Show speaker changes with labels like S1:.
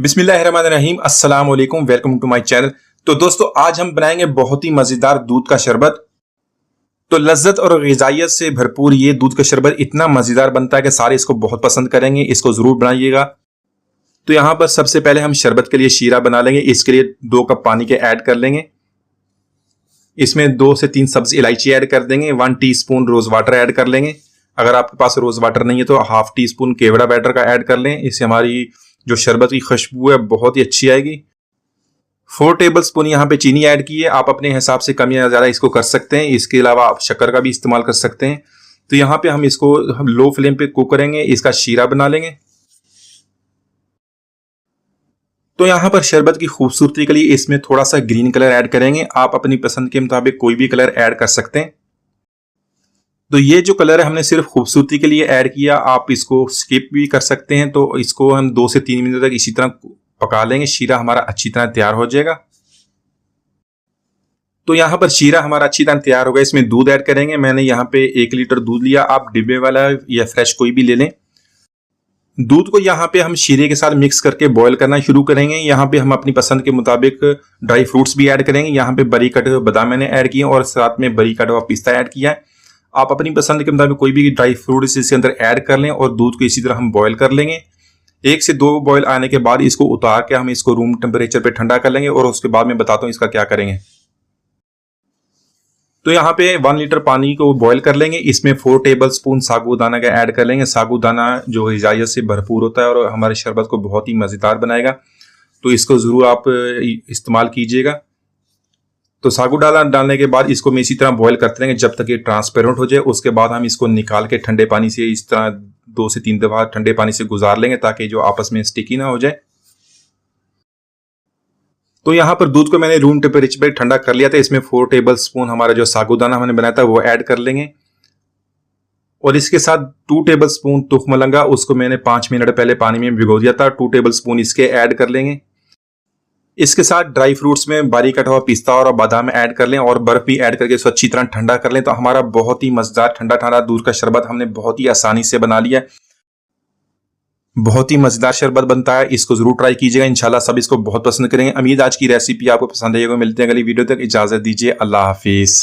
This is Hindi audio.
S1: बिस्मिल्लाहिर्रहमानिर्रहीम, अस्सलाम वालेकुम, वेलकम टू माय चैनल। तो दोस्तों, आज हम बनाएंगे बहुत ही मज़ेदार दूध का शरबत। तो लज्जत और ग़िज़ाइयत से भरपूर ये दूध का शरबत इतना मज़ेदार बनता है कि सारे इसको बहुत पसंद करेंगे। इसको ज़रूर बनाइएगा। तो यहाँ पर सबसे पहले हम शरबत के लिए शीरा बना लेंगे। इसके लिए 2 कप पानी के ऐड कर लेंगे। इसमें 2 से 3 सब्ज़ इलायची ऐड कर देंगे। 1 टीस्पून रोज़ वाटर ऐड कर लेंगे। अगर आपके पास रोज़ वाटर नहीं है तो हाफ टी स्पून केवड़ा बैटर का ऐड कर लें। इससे हमारी जो शरबत की खुशबू है बहुत ही अच्छी आएगी। 4 टेबल स्पून यहाँ पे चीनी ऐड की है। आप अपने हिसाब से कम या ज़्यादा इसको कर सकते हैं। इसके अलावा आप शक्कर का भी इस्तेमाल कर सकते हैं। तो यहाँ पे हम इसको लो फ्लेम पे कुक करेंगे। इसका शीरा बना लेंगे। तो यहाँ पर शरबत की खूबसूरती के लिए इसमें थोड़ा सा ग्रीन कलर ऐड करेंगे। आप अपनी पसंद के मुताबिक कोई भी कलर ऐड कर सकते हैं। तो ये जो कलर है हमने सिर्फ खूबसूरती के लिए ऐड किया। आप इसको स्किप भी कर सकते हैं। तो इसको हम 2 से 3 मिनट तक इसी तरह पका लेंगे। शीरा हमारा अच्छी तरह तैयार हो जाएगा। तो यहाँ पर शीरा हमारा अच्छी तरह तैयार हो गया। इसमें दूध ऐड करेंगे। मैंने यहाँ पे 1 लीटर दूध लिया। आप डिब्बे वाला या फ्रेश कोई भी ले लें। दूध को यहाँ पे हम शीरे के साथ मिक्स करके बॉईल करना शुरू करेंगे। यहाँ पे हम अपनी पसंद के मुताबिक ड्राई फ्रूट्स भी ऐड करेंगे। यहाँ पे बरी कटे हुए बादाम मैंने ऐड किए और साथ में बरी कटा हुआ पिस्ता ऐड किया है। आप अपनी पसंद के मुताबिक कोई भी ड्राई फ्रूट इसके अंदर ऐड कर लें और दूध को इसी तरह हम बॉईल कर लेंगे। 1 से 2 बॉईल आने के बाद इसको उतार के हम इसको रूम टेम्परेचर पे ठंडा कर लेंगे और उसके बाद मैं बताता हूँ इसका क्या करेंगे। तो यहाँ पे 1 लीटर पानी को बॉईल कर लेंगे। इसमें 4 टेबल स्पून साबूदाना का ऐड कर लेंगे। साबूदाना जो ग़िज़ाइयत से भरपूर होता है और हमारे शरबत को बहुत ही मज़ेदार बनाएगा। तो इसको ज़रूर आप इस्तेमाल कीजिएगा। तो साबूदाना डालने के बाद इसको मैं इसी तरह बॉईल करते रहेंगे जब तक ये ट्रांसपेरेंट हो जाए। उसके बाद हम इसको निकाल के ठंडे पानी से इस तरह 2 से 3 दफ़ा ठंडे पानी से गुजार लेंगे ताकि जो आपस में स्टिकी ना हो जाए। तो यहाँ पर दूध को मैंने रूम टेम्परेचर पे ठंडा कर लिया था। इसमें 4 टेबल स्पून हमारा जो साबूदाना हमने बनाया था वो ऐड कर लेंगे और इसके साथ 2 टेबल स्पून तुख मलंगा, उसको मैंने 5 मिनट पहले पानी में भिगो दिया था। 2 टेबल स्पून इसके ऐड कर लेंगे। इसके साथ ड्राई फ्रूट्स में बारीक कटा हुआ पिस्ता और बादाम ऐड कर लें और बर्फ भी ऐड करके इसको अच्छी तरह ठंडा कर लें। तो हमारा बहुत ही मजेदार ठंडा ठंडा दूध का शरबत हमने बहुत ही आसानी से बना लिया। बहुत ही मजेदार शरबत बनता है। इसको जरूर ट्राई कीजिएगा। इंशाल्लाह सब इसको बहुत पसंद करेंगे। उम्मीद आज की रेसिपी आपको पसंद आएगी। मिलते हैं अगली वीडियो तक। इजाजत दीजिए। अल्लाह हाफिज।